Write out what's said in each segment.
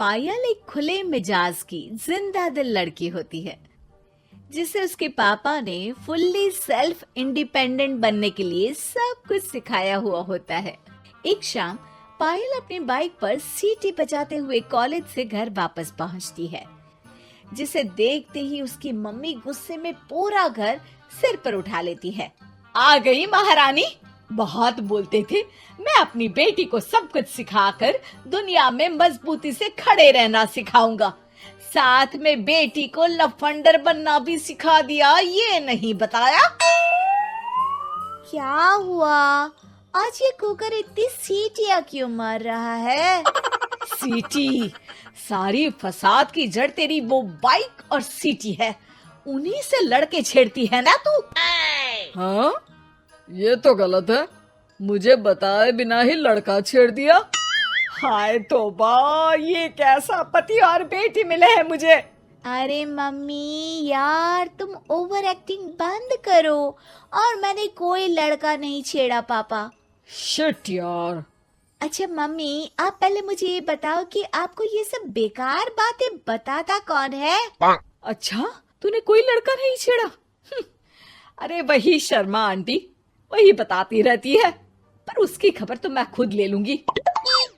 पायल एक खुले मिजाज की जिंदा दिल लड़की होती है जिसे उसके पापा ने फुल्ली सेल्फ इंडिपेंडेंट बनने के लिए सब कुछ सिखाया हुआ होता है। एक शाम पायल अपनी बाइक पर सीटी बजाते हुए कॉलेज से घर वापस पहुंचती है, जिसे देखते ही उसकी मम्मी गुस्से में पूरा घर सिर पर उठा लेती है। आ गई महारानी, बहुत बोलते थे मैं अपनी बेटी को सब कुछ सिखाकर दुनिया में मजबूती से खड़े रहना सिखाऊंगा, साथ में बेटी को लफंडर बनना भी सिखा दिया, ये नहीं बताया। क्या हुआ? आज ये कुकर इतनी सीटियां क्यों मार रहा है? सीटी? सारी फसाद की जड़ तेरी वो बाइक और सीटी है, उन्हीं से लड़के छेड़ती है ना तू। हाँ, ये तो गलत है, मुझे बताए बिना ही लड़का छेड़ दिया। हाय तौबा, ये कैसा पति और बेटी मिले हैं मुझे। अरे मम्मी यार, तुम ओवर एक्टिंग बंद करो, और मैंने कोई लड़का नहीं छेड़ा पापा। शिट यार। अच्छा मम्मी, आप पहले मुझे ये बताओ कि आपको ये सब बेकार बातें बताता कौन है? अच्छा, तूने कोई लड़का नहीं छेड़ा? अरे वही शर्मा आंटी, वही बताती रहती है, पर उसकी खबर तो मैं खुद ले लूंगी।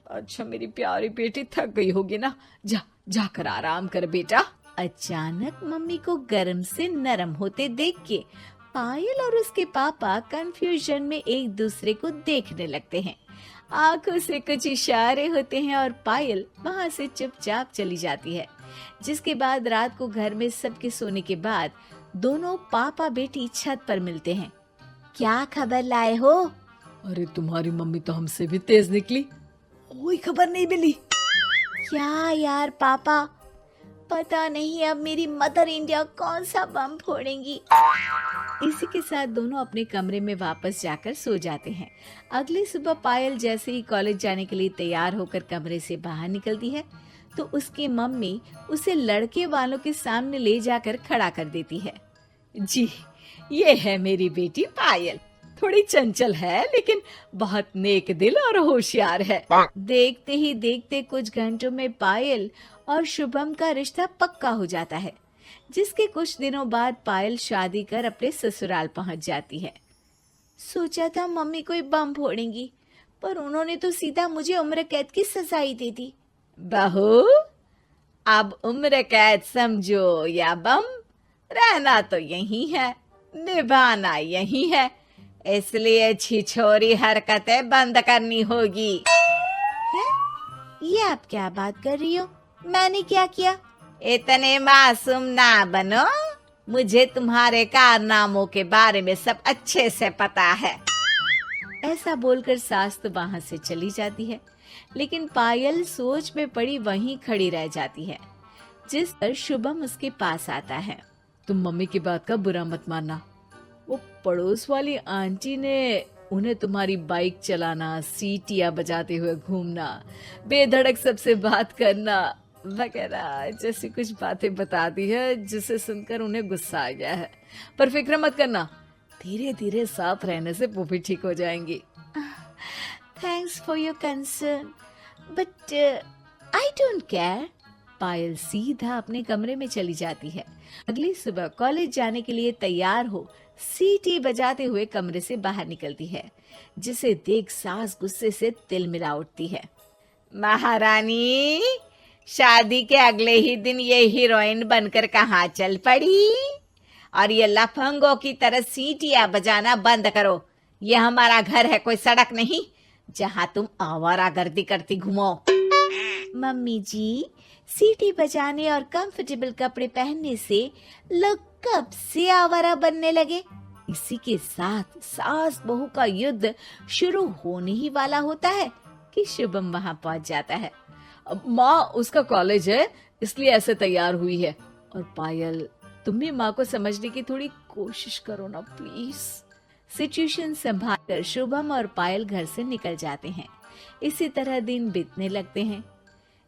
अच्छा मेरी प्यारी बेटी, थक गई होगी ना, जा जाकर आराम कर बेटा। अचानक मम्मी को गर्म से नरम होते देख के पायल और उसके पापा कंफ्यूजन में एक दूसरे को देखने लगते हैं। आंखों से कुछ इशारे होते हैं और पायल वहां से चुपचाप चली जाती है। जिसके बाद रात को घर में सबके सोने के बाद दोनों पापा बेटी छत पर मिलते हैं। क्या खबर लाए हो? अरे तुम्हारी मम्मी तो हमसे भी तेज निकली, कोई खबर नहीं मिली। क्या यार पापा, पता नहीं अब मेरी मदर इंडिया कौन सा बम फोड़ेंगी। इसी के साथ दोनों अपने कमरे में वापस जाकर सो जाते हैं। अगली सुबह पायल जैसे ही कॉलेज जाने के लिए तैयार होकर कमरे से बाहर निकलती है तो उसकी मम्मी उसे लड़के वालों के सामने ले जाकर खड़ा कर देती है। जी, ये है मेरी बेटी पायल, थोड़ी चंचल है लेकिन बहुत नेक दिल और होशियार है। देखते ही देखते कुछ घंटों में पायल और शुभम का रिश्ता पक्का हो जाता है, जिसके कुछ दिनों बाद पायल शादी कर अपने ससुराल पहुंच जाती है। सोचा था मम्मी कोई बम फोड़ेंगी, पर उन्होंने तो सीधा मुझे उम्र कैद की सजा ही दे दी। बहू, अब उम्र कैद समझो या बम, रहना तो यही है, निभाना यही है, इसलिए छिछोरी हरकतें बंद करनी होगी। है? ये आप क्या बात कर रही हो? मैंने क्या किया? इतने मासूम ना बनो, मुझे तुम्हारे कारनामों के बारे में सब अच्छे से पता है। ऐसा बोलकर सास तो वहां से चली जाती है, लेकिन पायल सोच में पड़ी वहीं खड़ी रह जाती है। जिस पर शुभम उसके पास आता है। तुम मम्मी की बात का बुरा मत मानना, वो पड़ोस वाली आंटी ने उन्हें तुम्हारी बाइक चलाना, सीटियां बजाते हुए घूमना, बेधड़क सबसे बात करना वगैरह जैसी कुछ बातें बता दी है, जिसे सुनकर उन्हें गुस्सा आ गया है। पर फिक्र मत करना, धीरे धीरे साथ रहने से वो भी ठीक हो जाएंगी। Thanks for your concern, but I don't care. Payal सीधा अपने कमरे में चली जाती है। अगली सुबह कॉलेज जाने के लिए तैयार हो सीटी बजाते हुए कमरे से बाहर निकलती है, जिसे देख सास गुस्से से तिल मिला उठती है। महारानी, शादी के अगले ही दिन ये हीरोइन बनकर कहाँ चल पड़ी? और ये लफंगों की तरह सीटियां बजाना बंद करो। ये हमारा घर है, कोई सड़क नहीं जहाँ तुम आवारागर्दी करती घूमो। मम्मी जी, सीटी बजाने और कंफर्टेबल कपड़े पहनने से लोग कब से आवारा बनने लगे? इसी के साथ सास बहू का युद्ध शुरू होने ही वाला होता है कि शुभम वहां पहुंच जाता है। माँ, उसका कॉलेज है इसलिए ऐसे तैयार हुई है। और पायल, तुम भी माँ को समझने की थोड़ी कोशिश करो ना प्लीज। सिचुएशन संभालकर शुभम और पायल घर से निकल जाते हैं। इसी तरह दिन बीतने लगते हैं,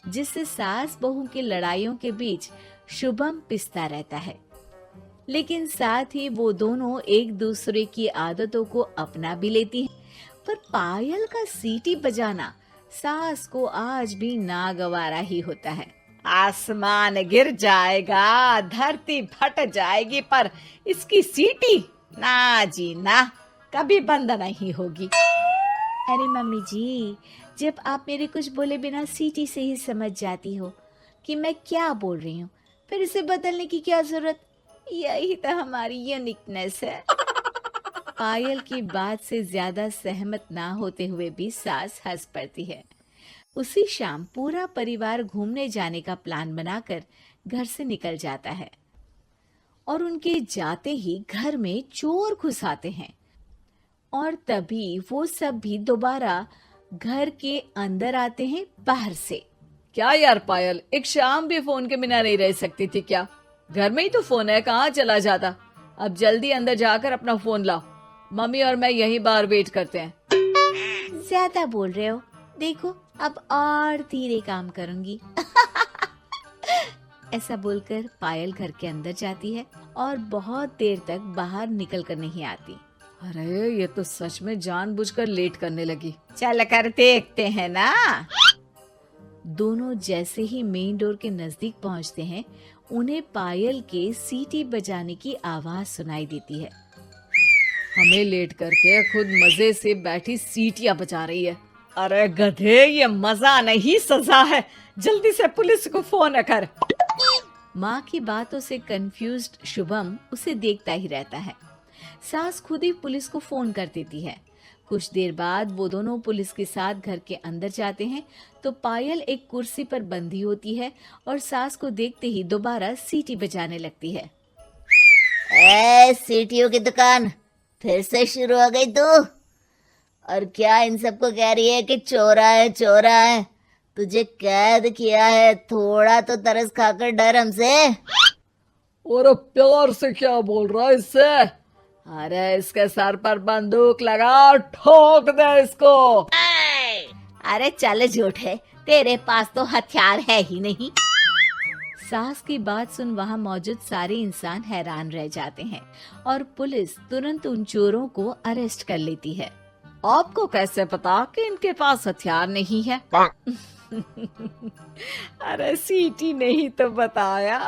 जिससे सास बहू की लड़ाइयों के बीच शुभम पिसता रहता है, लेकिन साथ ही वो दोनों एक दूसरे की आदतों को अपना भी लेती हैं। पर पायल का सीटी बजाना सास को आज भी नागवारा ही होता है। आसमान गिर जाएगा, धरती फट जाएगी, पर इसकी सीटी ना जी ना, कभी बंद नहीं होगी। अरे मम्मी जी, जब आप मेरे कुछ बोले बिना सीटी से ही समझ जाती हो कि मैं क्या बोल रही हूँ, फिर इसे बदलने की क्या जरूरत? यही तो हमारी यूनिकनेस है। पायल की बात से ज्यादा सहमत ना होते हुए भी सास हंस पड़ती है। उसी शाम पूरा परिवार घूमने जाने का प्लान बनाकर घर से निकल जाता है और उनके जाते ही घर में चोर घुस आते हैं और तभी वो सब भी दोबारा घर के अंदर आते हैं बाहर से। क्या यार पायल, एक शाम भी फोन के बिना नहीं रह सकती थी क्या? घर में ही तो फोन है, कहाँ चला जाता? अब जल्दी अंदर जाकर अपना फोन लाओ, मम्मी और मैं यहीं बाहर वेट करते हैं। ज्यादा बोल रहे हो, देखो अब और धीरे काम करूंगी। ऐसा बोलकर पायल घर के अंदर जाती है और बहुत देर तक बाहर निकल कर नहीं आती। अरे ये तो सच में जानबूझकर लेट करने लगी। चल कर देखते हैं ना। दोनों जैसे ही मेन डोर के नजदीक पहुंचते हैं, उन्हें पायल के सीटी बजाने की आवाज सुनाई देती है। हमें लेट करके खुद मजे से बैठी सीटियां बजा रही है। अरे गधे, ये मजा नहीं सजा है, जल्दी से पुलिस को फोन कर। माँ की बातों से कंफ्यूज्ड शुभम उसे देखता ही रहता है। सास खुद ही पुलिस को फोन कर देती है। कुछ देर बाद वो दोनों पुलिस के साथ घर के अंदर जाते हैं तो पायल एक कुर्सी पर बंधी होती है और सास को देखते ही दोबारा सीटी बजाने लगती है। सीटियों की दुकान फिर से शुरू हो गई तू? और क्या इन सबको कह रही है कि चोरा है चोरा है? तुझे कैद किया है, थोड़ा तो तरस खाकर डर हमसे। और प्यार से क्या बोल रहा है इससे? अरे इसके सर पर बंदूक लगा, ठोक दे इसको। अरे चल झूठे, तेरे पास तो हथियार है ही नहीं। सास की बात सुन वहां मौजूद सारे इंसान हैरान रह जाते हैं और पुलिस तुरंत उन चोरों को अरेस्ट कर लेती है। आपको कैसे पता कि इनके पास हथियार नहीं है? अरे सीटी नहीं तो बताया।